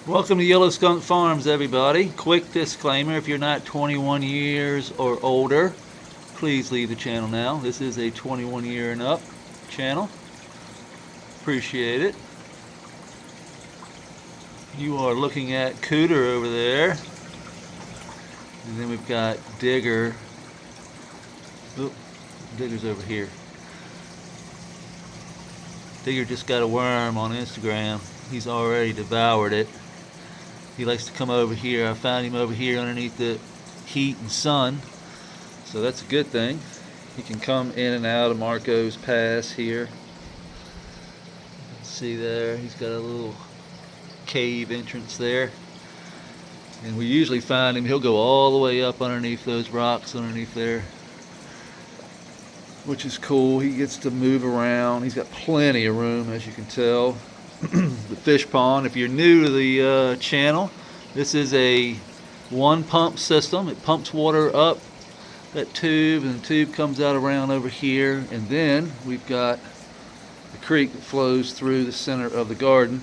Welcome to Yellow Skunk Farms, everybody. Quick disclaimer, if you're not 21 years or older, please leave the channel now. This is a 21 year and up channel. Appreciate it. You are looking at Cooter over there. And then we've got Digger. Oop, Digger's over here. Digger just got a worm on Instagram. He's already devoured it. He likes to come over here. I found him over here underneath the heat and sun, so that's a good thing. He can come in and out of Marco's Pass here. See there, he's got a little cave entrance there. And we usually find him, he'll go all the way up underneath those rocks underneath there, which is cool. He gets to move around. He's got plenty of room, as you can tell. The fish pond, if you're new to the channel, this is a one pump system. It pumps water up that tube, and the tube comes out around over here, and then we've got the creek that flows through the center of the garden.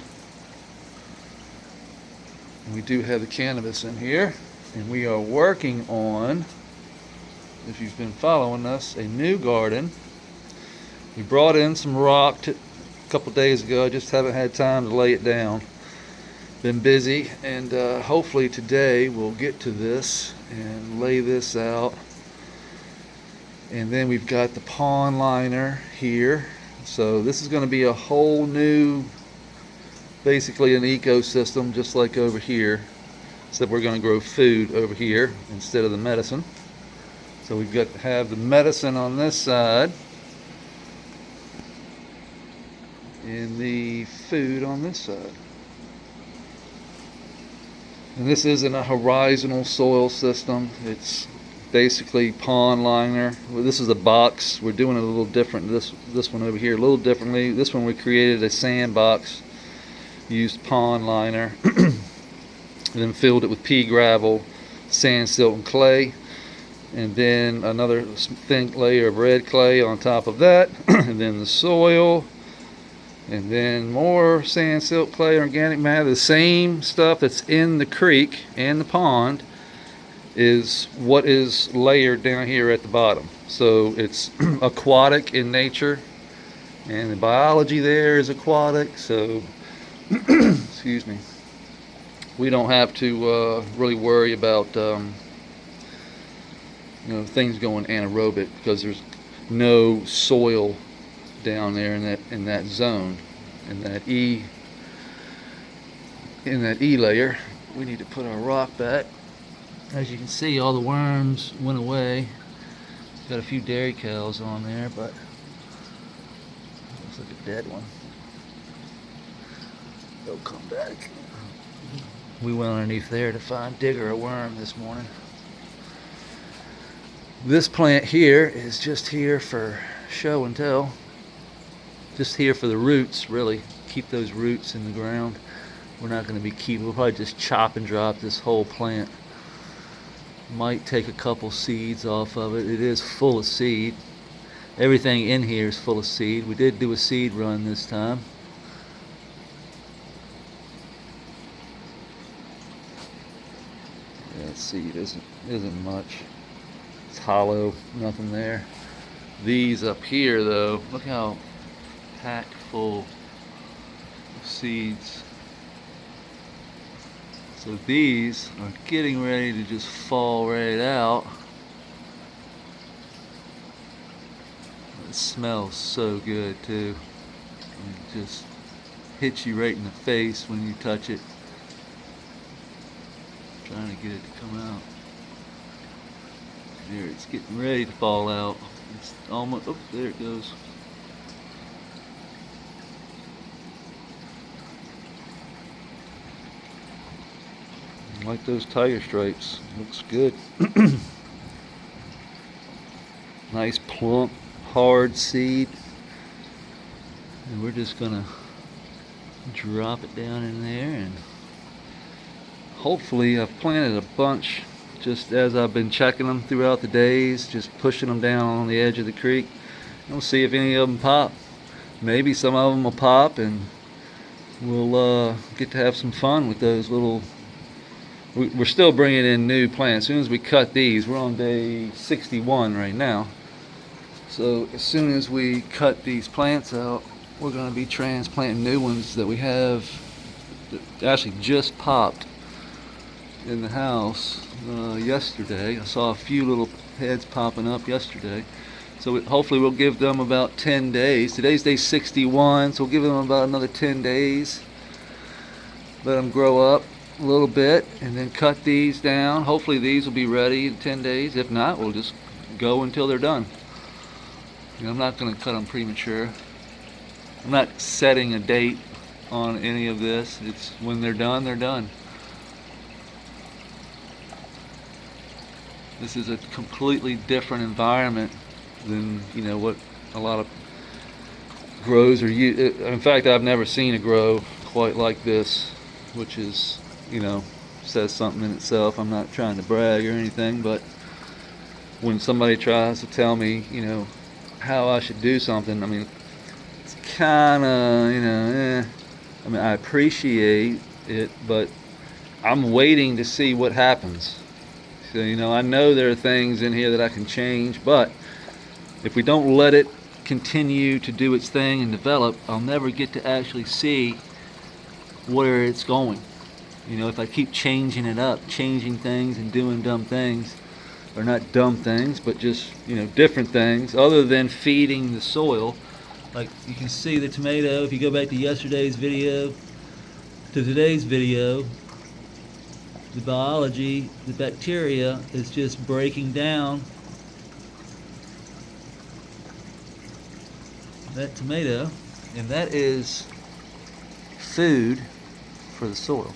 And we do have the cannabis in here, and we are working on, if you've been following us, a new garden. We brought in some rock couple days ago. I just haven't had time to lay it down. Been busy, and hopefully today we'll get to this and lay this out. And then we've got the pond liner here, so this is going to be a whole new, basically an ecosystem, just like over here, except we're going to grow food over here instead of the medicine. So we've got to have the medicine on this side and the food on this side. And this isn't a horizontal soil system. It's basically pond liner. Well, this is a box. We're doing it a little different. This one over here a little differently. This one we created a sand box, used pond liner, and then filled it with pea gravel, sand, silt, and clay. And then another thin layer of red clay on top of that, and then the soil, and then more sand, silt, clay, organic matter. The same stuff that's in the creek and the pond is what is layered down here at the bottom. So it's aquatic in nature, and the biology there is aquatic, so excuse me, we don't have to really worry about things going anaerobic, because there's no soil down there in that zone, in that E layer. We need to put our rock back. As you can see, all the worms went away. Got a few dairy cows on there, but looks like a dead one. They'll come back. We went underneath there to find Digger a worm this morning. This plant here is just here for show and tell. Just here for the roots, really. Keep those roots in the ground. We're not going to be keeping, we'll probably just chop and drop this whole plant. Might take a couple seeds off of it. It is full of seed. Everything in here is full of seed. We did do a seed run this time. That seed isn't much. It's hollow, nothing there. These up here though, look how packed full of seeds. So these are getting ready to just fall right out. It smells so good too. It just hits you right in the face when you touch it. Trying to get it to come out. There, it's getting ready to fall out. It's almost, oh, there it goes. I like those tiger stripes. Looks good. Nice plump, hard seed. And we're just gonna drop it down in there, and hopefully I've planted a bunch just as I've been checking them throughout the days, just pushing them down on the edge of the creek. We'll see if any of them pop. Maybe some of them will pop, and we'll get to have some fun with those little. We're still bringing in new plants. As soon as we cut these, we're on day 61 right now. So as soon as we cut these plants out, we're going to be transplanting new ones that we have that actually just popped in the house yesterday. I saw a few little heads popping up yesterday. So hopefully we'll give them about 10 days. Today's day 61, so we'll give them about another 10 days. Let them grow up a little bit and then cut these down. Hopefully these will be ready in 10 days. If not, we'll just go until they're done. I'm not going to cut them premature. I'm not setting a date on any of this. It's when they're done, they're done. This is a completely different environment than what a lot of grows are used. In fact, I've never seen a grow quite like this, which is says something in itself. I'm not trying to brag or anything, but when somebody tries to tell me how I should do something, I mean, it's kind of I mean, I appreciate it, but I'm waiting to see what happens. So I know there are things in here that I can change, but if we don't let it continue to do its thing and develop, I'll never get to actually see where it's going. If I keep changing it up, changing things and doing dumb things, or not dumb things, but just different things other than feeding the soil. Like you can see the tomato, if you go back to yesterday's video to today's video, the biology, the bacteria is just breaking down that tomato, and that is food for the soil.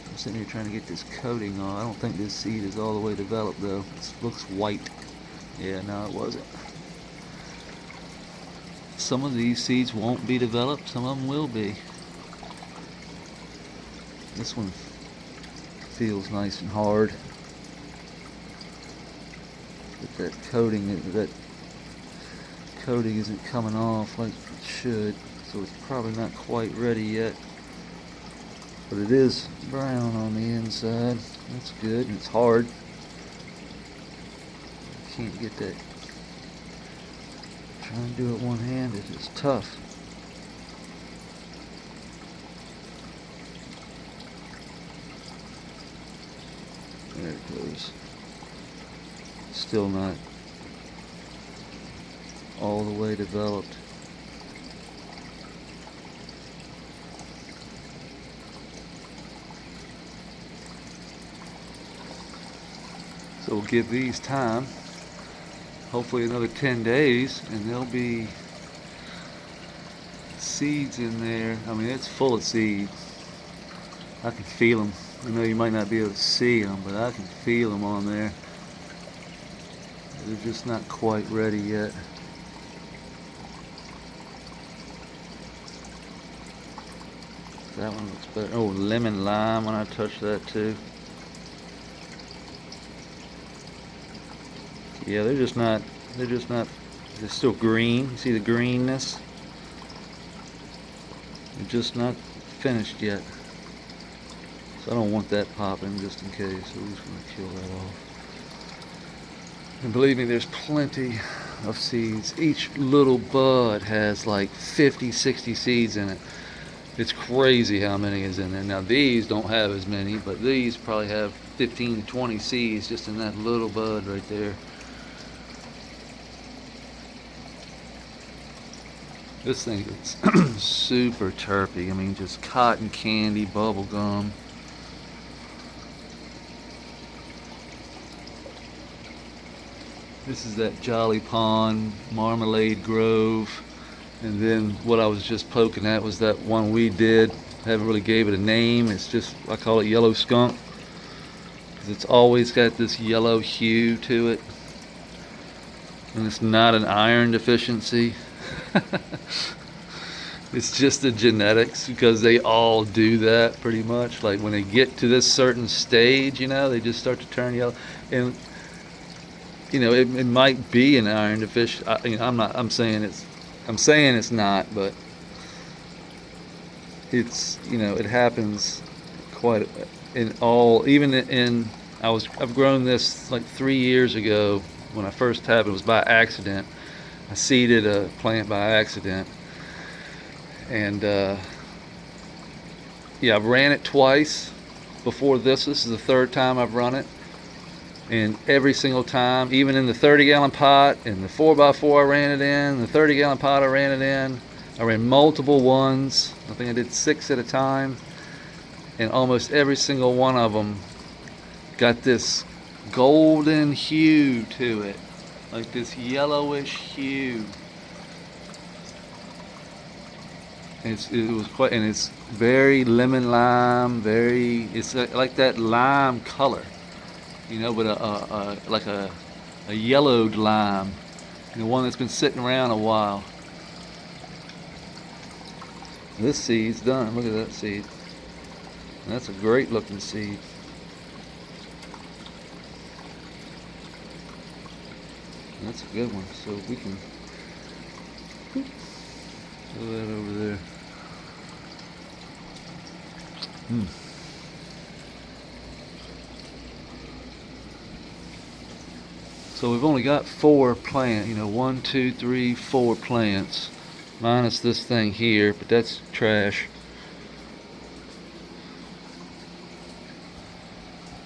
I'm sitting here trying to get this coating on. I don't think this seed is all the way developed though. It looks white. Yeah, no, it wasn't. Some of these seeds won't be developed, some of them will be. This one feels nice and hard. But that coating isn't coming off like it should, so it's probably not quite ready yet. But it is brown on the inside. That's good, and it's hard. Can't get that. Trying to do it one-handed is tough. There it goes. Still not all the way developed. So we'll give these time, hopefully another 10 days, and there'll be seeds in there. I mean, it's full of seeds. I can feel them. I know you might not be able to see them, but I can feel them on there. They're just not quite ready yet. That one looks better. Oh, lemon lime when I touch that too. Yeah, they're still green. You see the greenness? They're just not finished yet. So I don't want that popping just in case. So we're just going to kill that off. And believe me, there's plenty of seeds. Each little bud has like 50, 60 seeds in it. It's crazy how many is in there. Now these don't have as many, but these probably have 15 to 20 seeds just in that little bud right there. This thing is super terpy. I mean, just cotton candy, bubble gum. This is that Jolly Pond, Marmalade Grove. And then what I was just poking at was that one we did. Haven't really gave it a name. It's just, I call it yellow skunk, because it's always got this yellow hue to it. And it's not an iron deficiency. It's just the genetics, because they all do that pretty much. Like when they get to this certain stage, they just start to turn yellow. And it might be an iron deficiency. I'm saying it's not, but it's, you know, it happens quite in all, even in, I've grown this like 3 years ago. When I first tapped it was by accident. I seeded a plant by accident, and yeah, I've ran it twice before this. This is the third time I've run it, and every single time, even in the 30-gallon pot, in the 4x4 I ran it in, the 30-gallon pot I ran it in. I ran multiple ones. I think I did 6 at a time, and almost every single one of them got this golden hue to it, like this yellowish hue. It was quite, and it's very lemon lime, it's like that lime color, you know, but like a yellowed lime, you know, one that's been sitting around a while. This seed's done. Look at that seed. And that's a great looking seed. That's a good one. So we can throw that over there. So we've only got 4 plants, you know, 1, 2, 3, 4 plants, minus this thing here, but that's trash.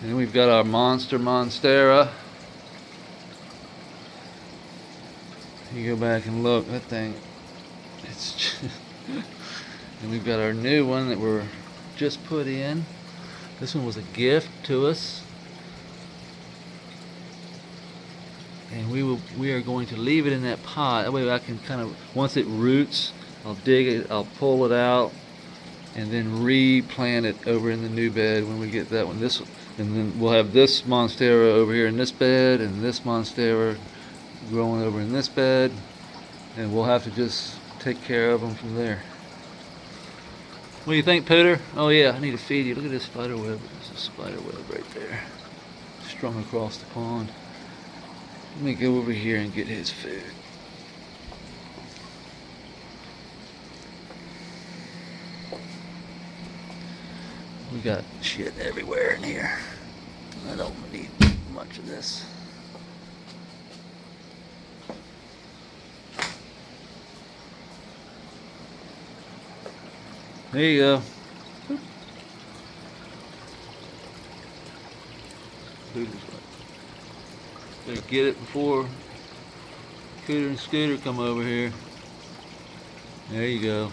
And we've got our Monstera. You go back and look, that thing, it's just and we've got our new one that we're just put in. This one was a gift to us, and we are going to leave it in that pot. That way I can kind of, once it roots, I'll dig it, I'll pull it out, and then replant it over in the new bed when we get that one. And then we'll have this Monstera over here in this bed, and this Monstera growing over in this bed, and we'll have to just take care of them from there. What do you think, Pooter? Oh yeah, I need to feed you. Look at this spider web. There's a spider web right there, strung across the pond. Let me go over here and get his food. We got shit everywhere in here. I don't need much of this. There you go. Better get it before Cooter and Scooter come over here. There you go.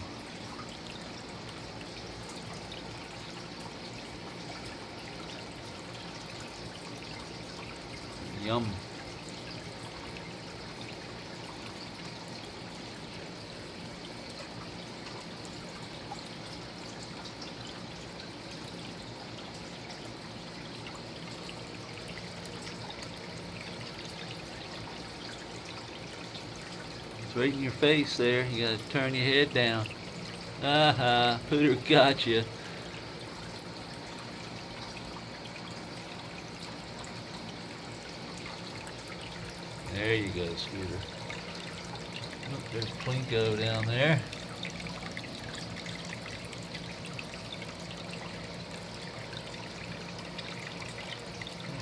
Yum. It's right in your face there. You gotta turn your head down. Aha, Pooter got you. There you go, Scooter. Oh, there's Plinko down there.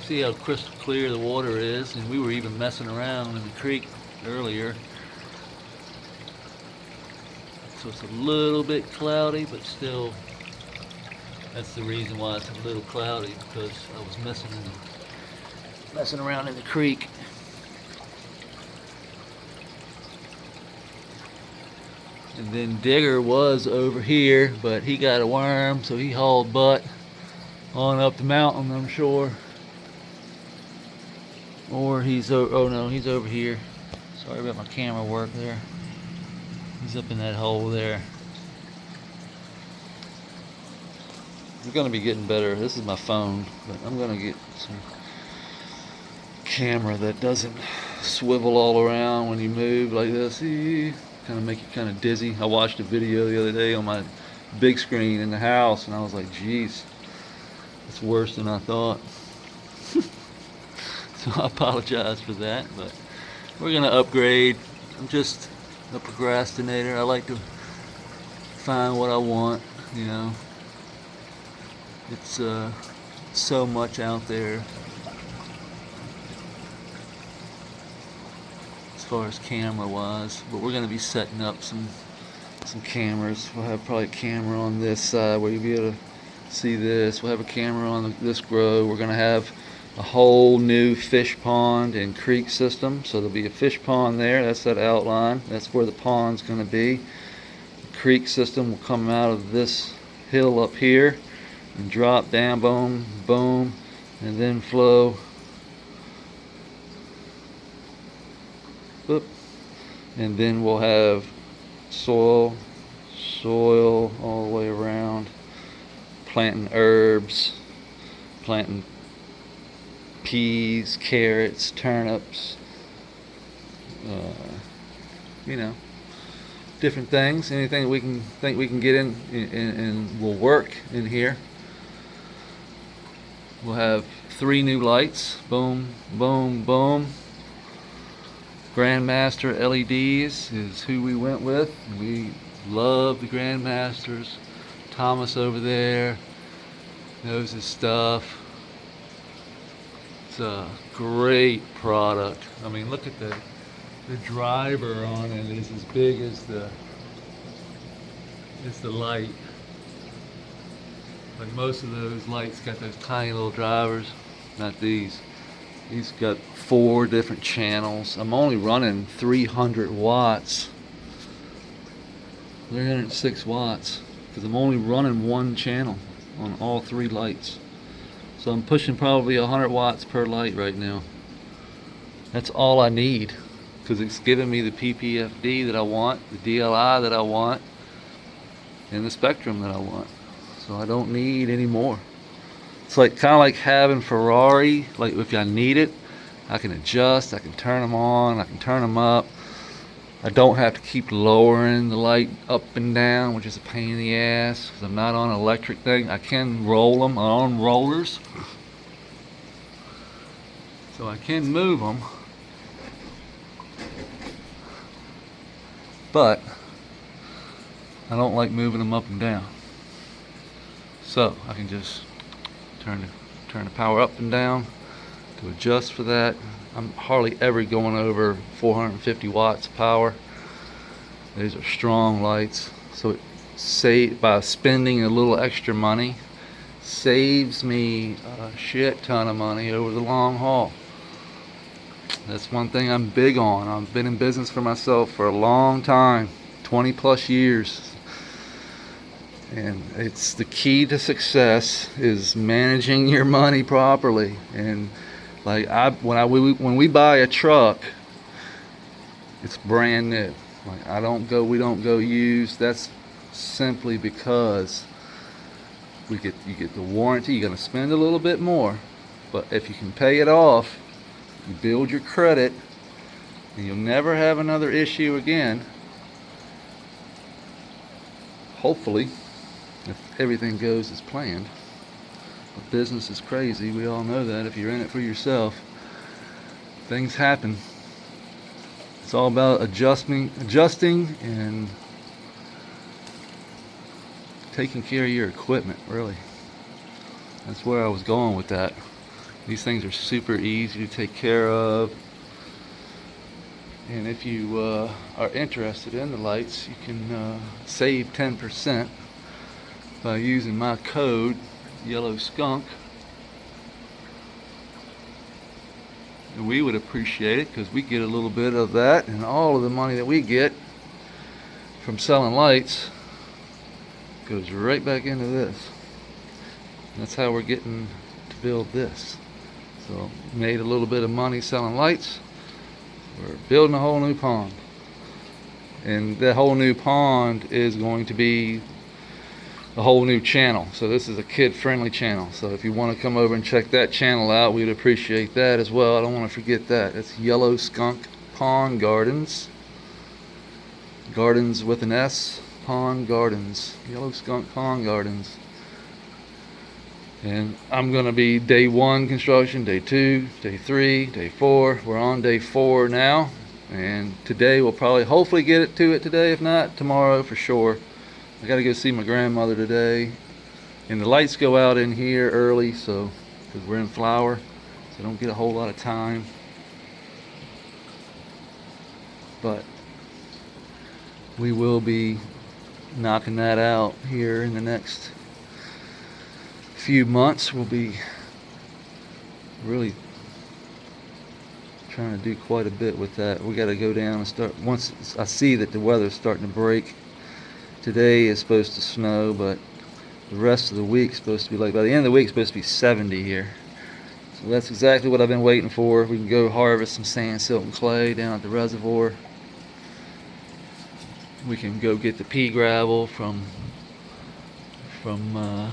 See how crystal clear the water is, and we were even messing around in the creek earlier. So it's a little bit cloudy, but still, that's the reason why it's a little cloudy, because I was messing around in the creek. And then Digger was over here, but he got a worm, so he hauled butt on up the mountain, I'm sure. Or he's over, oh no, he's over here. Sorry about my camera work there. He's up in that hole there. I'm gonna be getting better. This is my phone, but I'm gonna get some camera that doesn't swivel all around when you move like this. Kind of make you kind of dizzy. I watched a video the other day on my big screen in the house, and I was like, geez, it's worse than I thought. So I apologize for that, but we're gonna upgrade. I'm just a procrastinator. I like to find what I want you know. It's so much out there as far as camera wise, but we're going to be setting up some cameras. We'll have probably a camera on this side where you'll be able to see this. We'll have a camera on this grow. We're going to have a whole new fish pond and creek system. So there'll be a fish pond there. That's that outline. That's where the pond's going to be. The creek system will come out of this hill up here and drop down, boom, boom, and then flow. Boop. And then we'll have soil all the way around, planting herbs, planting peas, carrots, turnips, you know, different things, anything that we can get in and will work in here. We'll have 3 new lights, boom, boom, boom. Grandmaster LEDs is who we went with. We love the Grandmasters. Thomas over there knows his stuff. It's a great product. I mean, look at the driver on it is as big as the light. Like most of those lights got those tiny little drivers. Not these. These got 4 different channels. I'm only running 300 watts. 306 watts. Because I'm only running 1 channel on all 3 lights. So I'm pushing probably 100 watts per light right now. That's all I need. Because it's giving me the PPFD that I want, the DLI that I want, and the spectrum that I want. So I don't need any more. It's like kind of like having Ferrari. Like if I need it, I can adjust. I can turn them on. I can turn them up. I don't have to keep lowering the light up and down, which is a pain in the ass because I'm not on an electric thing. I can roll them on rollers, so I can move them. But I don't like moving them up and down. So I can just turn the power up and down to adjust for that. I'm hardly ever going over 450 watts of power. These are strong lights, so it by spending a little extra money saves me a shit ton of money over the long haul. That's one thing I'm big on. I've been in business for myself for a long time, 20 plus years. And it's the key to success is managing your money properly. And like when we buy a truck, it's brand new. Like we don't go used. That's simply because you get the warranty. You're gonna spend a little bit more, but if you can pay it off, you build your credit, and you'll never have another issue again. Hopefully. If everything goes as planned. But business is crazy. We all know that. If you're in it for yourself, things happen. It's all about adjusting and taking care of your equipment, really. That's where I was going with that. These things are super easy to take care of. And if you are interested in the lights, you can save 10% by using my code Yellow Skunk, and we would appreciate it because we get a little bit of that, and all of the money that we get from selling lights goes right back into this. And that's how we're getting to build this. So made a little bit of money selling lights. We're building a whole new pond, and that whole new pond is going to be a whole new channel. So this is a kid-friendly channel. So if you want to come over and check that channel out, we'd appreciate that as well. I don't want to forget that. It's Yellow Skunk Pond Gardens. Gardens with an S. Pond Gardens. Yellow Skunk Pond Gardens. And I'm going to be day 1 construction, day 2, day 3, day 4. We're on day 4 now. And today we'll probably hopefully get it to it today. If not, tomorrow for sure. I gotta go see my grandmother today, and the lights go out in here early, so because we're in flower, so I don't get a whole lot of time. But we will be knocking that out here in the next few months. We'll be really trying to do quite a bit with that. We got to go down and start, once I see that the weather's starting to break. Today is supposed to snow, but the rest of the week is supposed to be like, by the end of the week it's supposed to be 70 here. So that's exactly what I've been waiting for. We can go harvest some sand, silt, and clay down at the reservoir. We can go get the pea gravel from the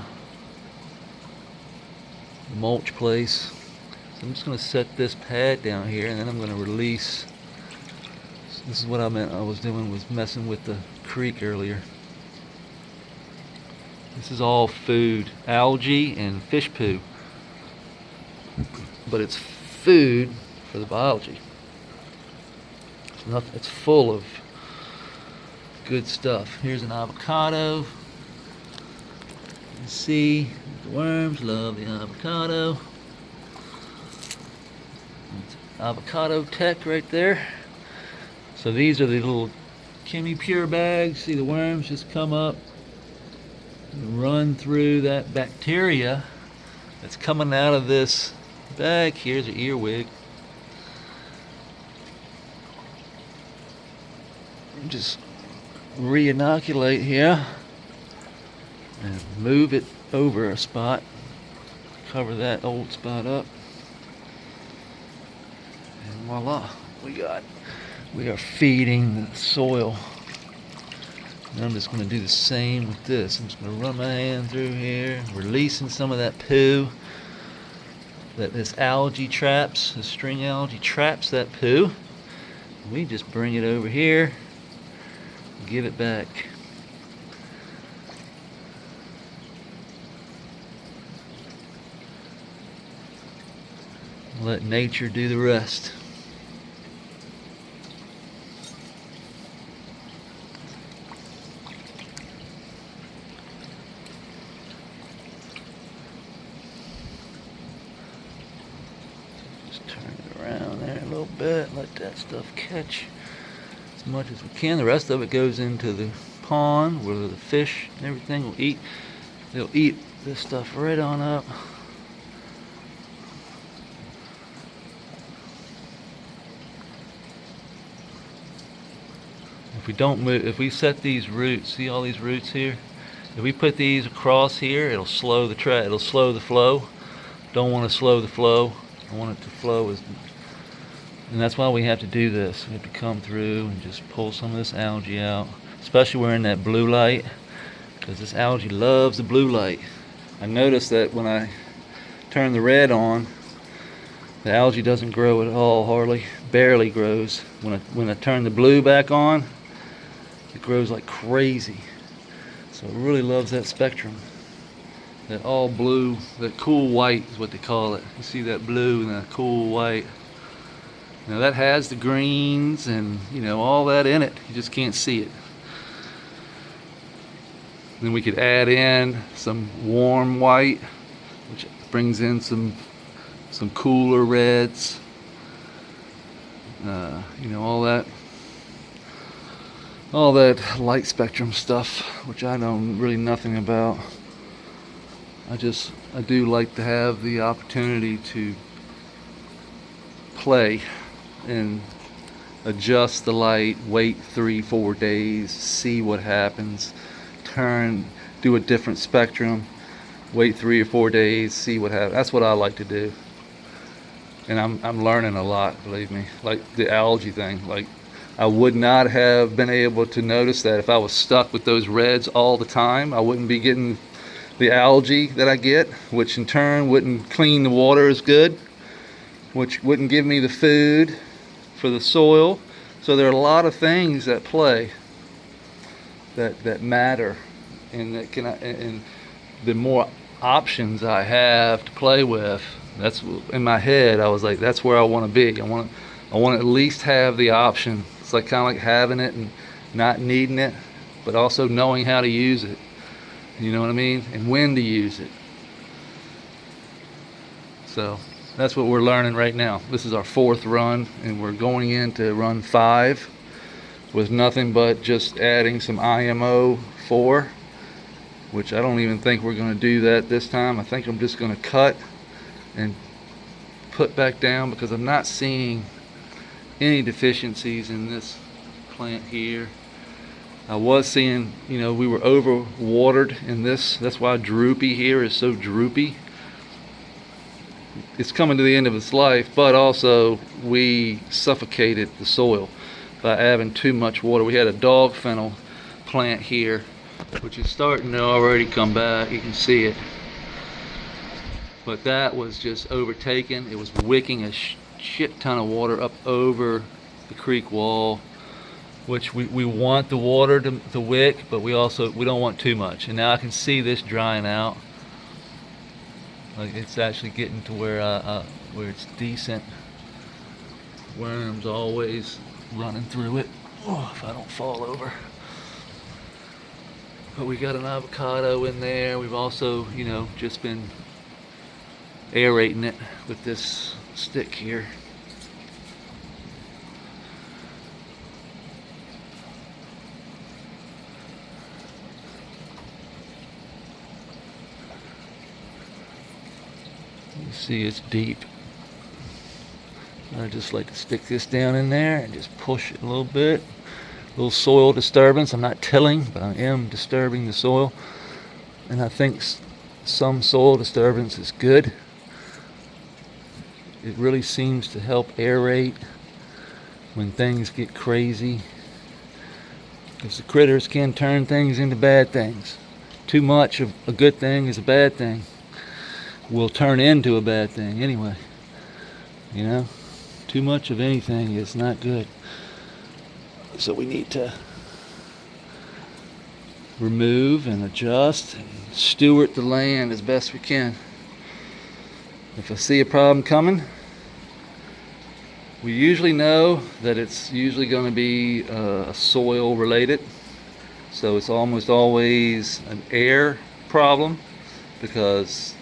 mulch place. So I'm just going to set this pad down here, and then I'm going to release. This is what I was doing, was messing with the creek earlier. This is all food, algae and fish poo, but it's food for the biology. It's full of good stuff. Here's an avocado. You can see the worms love the avocado. It's avocado tech right there. So these are the little Chemi Pure bags. See the worms just come up and run through that bacteria that's coming out of this bag. Here's an earwig. Just re-inoculate here and move it over a spot, cover that old spot up, and voila, we are feeding the soil. And I'm just going to do the same with this. I'm just going to run my hand through here, releasing some of that poo that this algae traps, the string algae traps that poo. We just bring it over here, give it back. Let nature do the rest. Just turn it around there a little bit, let that stuff catch as much as we can. The rest of it goes into the pond where the fish and everything will eat. They'll eat this stuff right on up. If we don't move, if we set these roots, see all these roots here? If we put these across here, it'll slow the it'll slow the flow. Don't want to slow the flow. I want it to flow and that's why we have to do this. We have to come through and just pull some of this algae out, especially when we're in that blue light, because this algae loves the blue light. I noticed that when I turn the red on, the algae doesn't grow at all, hardly, barely grows. When I turn the blue back on, it grows like crazy. So it really loves that spectrum. That all blue, that cool white is what they call it. You see that blue and that cool white. Now that has the greens and all that in it. You just can't see it. Then we could add in some warm white, which brings in some cooler reds. All that light spectrum stuff, which I know really nothing about. I do like to have the opportunity to play and adjust the light, wait 3-4 days, see what happens, do a different spectrum, wait 3 or 4 days, see what happens. That's what I like to do. And I'm learning a lot, believe me. Like the algae thing, like I would not have been able to notice that if I was stuck with those reds all the time. I wouldn't be getting the algae that I get, which in turn wouldn't clean the water as good, which wouldn't give me the food for the soil. So there are a lot of things that play that matter, and and the more options I have to play with, that's in my head. I was like, that's where I want to be. I want to at least have the option. It's like kind of like having it and not needing it. but also knowing how to use it. You know what I mean? And when to use it. So that's what we're learning right now. This is our 4th run, and we're going into run 5 with nothing but just adding some IMO 4, which I don't even think we're going to do that this time. I think I'm just going to cut and put back down, because I'm not seeing any deficiencies in this plant here. I was seeing, you know, we were over watered in this. That's why droopy here is so droopy. It's coming to the end of its life, but also we suffocated the soil by having too much water. We had a dog fennel plant here, which is starting to already come back. You can see it. But that was just overtaken. It was wicking a shit ton of water up over the creek wall, which we want the water to wick, but we don't want too much. And now I can see this drying out. Like, it's actually getting to where it's decent. Worms always running through it. Oh, if I don't fall over. But we got an avocado in there. We've also, you know, just been aerating it with this stick here. You see it's deep. I just like to stick this down in there and just push it a little bit. A little soil disturbance. I'm not tilling, but I am disturbing the soil. And I think some soil disturbance is good. It really seems to help aerate when things get crazy. Because the critters can turn things into bad things. Too much of a good thing is a bad thing. Will turn into a bad thing anyway. You know? Too much of anything is not good. So we need to remove and adjust and steward the land as best we can. If I see a problem coming, we usually know that it's usually going to be soil related. So it's almost always an air problem, because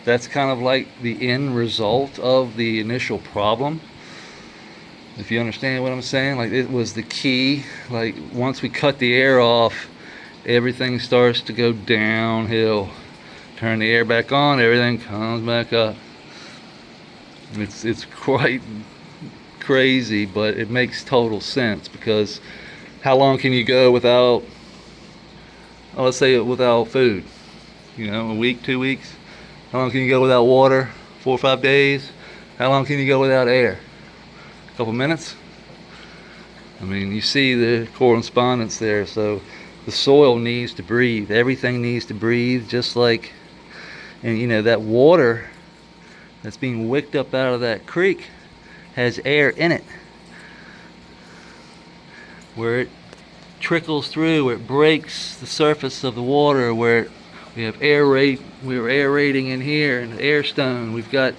that's kind of like the end result of the initial problem. If you understand what I'm saying, like, it was the key. Like, once we cut the air off, everything starts to go downhill. Turn the air back on, everything comes back up. It's quite crazy, but it makes total sense, because how long can you go without, let's say, without food? You know, a week, 2 weeks? How long can you go without water? 4 or 5 days? How long can you go without air? A couple minutes? I mean, you see the correspondence there. So the soil needs to breathe. Everything needs to breathe, just like, and you know, that water that's being wicked up out of that creek has air in it. Where it trickles through, where it breaks the surface of the water, where we have we're aerating in here, and air stone. We've got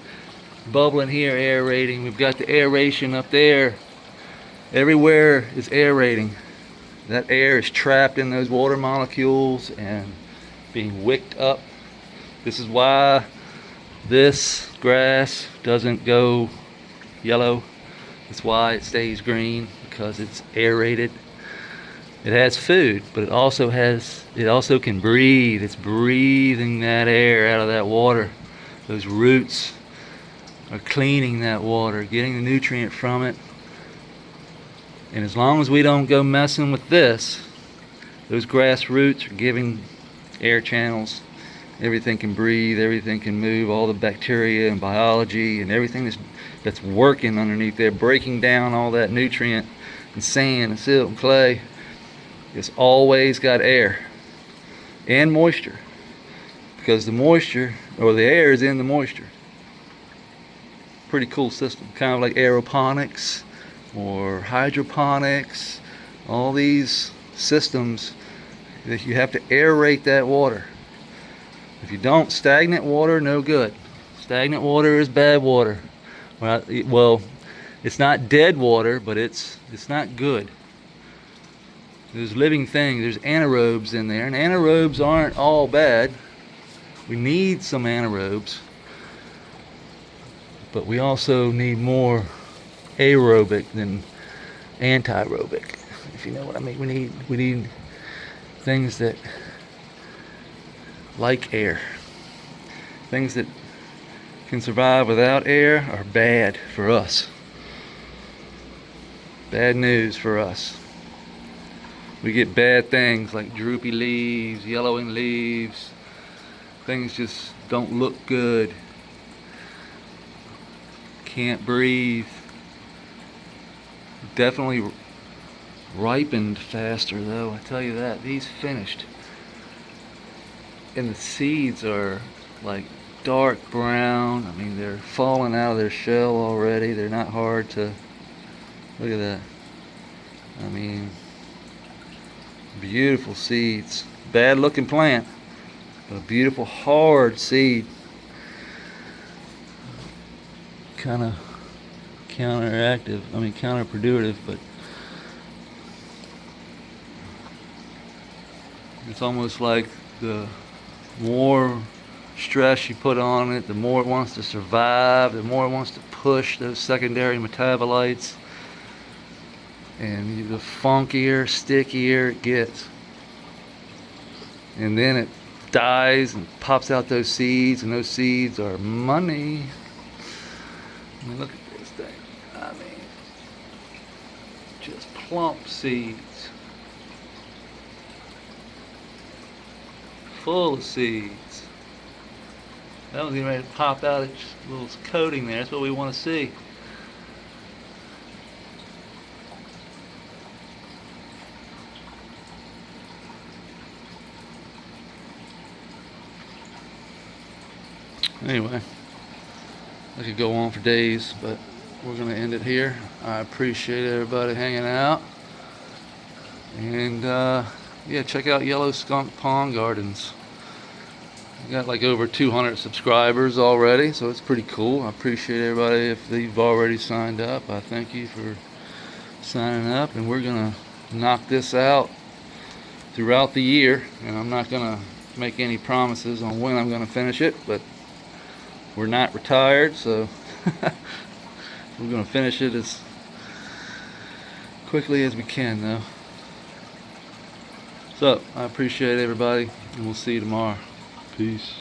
bubbling here, aerating. We've got the aeration up there. Everywhere is aerating. That air is trapped in those water molecules and being wicked up. This is why this grass doesn't go yellow. It's why it stays green, because it's aerated. It has food, but it also can breathe. It's breathing that air out of that water. Those roots are cleaning that water, getting the nutrient from it. And as long as we don't go messing with this, those grass roots are giving air channels. Everything can breathe, everything can move, all the bacteria and biology and everything that's working underneath there, breaking down all that nutrient and sand and silt and clay. It's always got air and moisture, because the moisture, or the air, is in the moisture. Pretty cool system, kind of like aeroponics or hydroponics. All these systems that you have to aerate that water. If you don't, stagnant water, no good. Stagnant water is bad water. Well, it's not dead water, but it's not good. There's living things, there's anaerobes in there, and anaerobes aren't all bad. We need some anaerobes, but we also need more aerobic than anaerobic, if you know what I mean. We need things that like air. Things that can survive without air are bad for us. Bad news for us. We get bad things like droopy leaves, yellowing leaves. Things just don't look good. Can't breathe. Definitely ripened faster though, I tell you that. These finished. And the seeds are like dark brown. I mean, they're falling out of their shell already. They're not hard to, look at that. I mean, beautiful seeds. Bad looking plant, but a beautiful hard seed. Kind of counterproductive, but it's almost like the more stress you put on it, the more it wants to survive, the more it wants to push those secondary metabolites, and the funkier, stickier it gets. And then it dies and pops out those seeds, and those seeds are money. I mean, look at this thing. I mean, just plump seeds. Full of seeds. That one's getting ready to pop out its little coating there. That's what we want to see. Anyway, I could go on for days, but we're going to end it here. I appreciate everybody hanging out. And yeah, check out Yellow Skunk Pond Gardens. We got like over 200 subscribers already, so it's pretty cool. I appreciate everybody. If they've already signed up, I thank you for signing up. And we're going to knock this out throughout the year. And I'm not going to make any promises on when I'm going to finish it, but we're not retired, so we're going to finish it as quickly as we can, though. So, I appreciate everybody, and we'll see you tomorrow. Peace.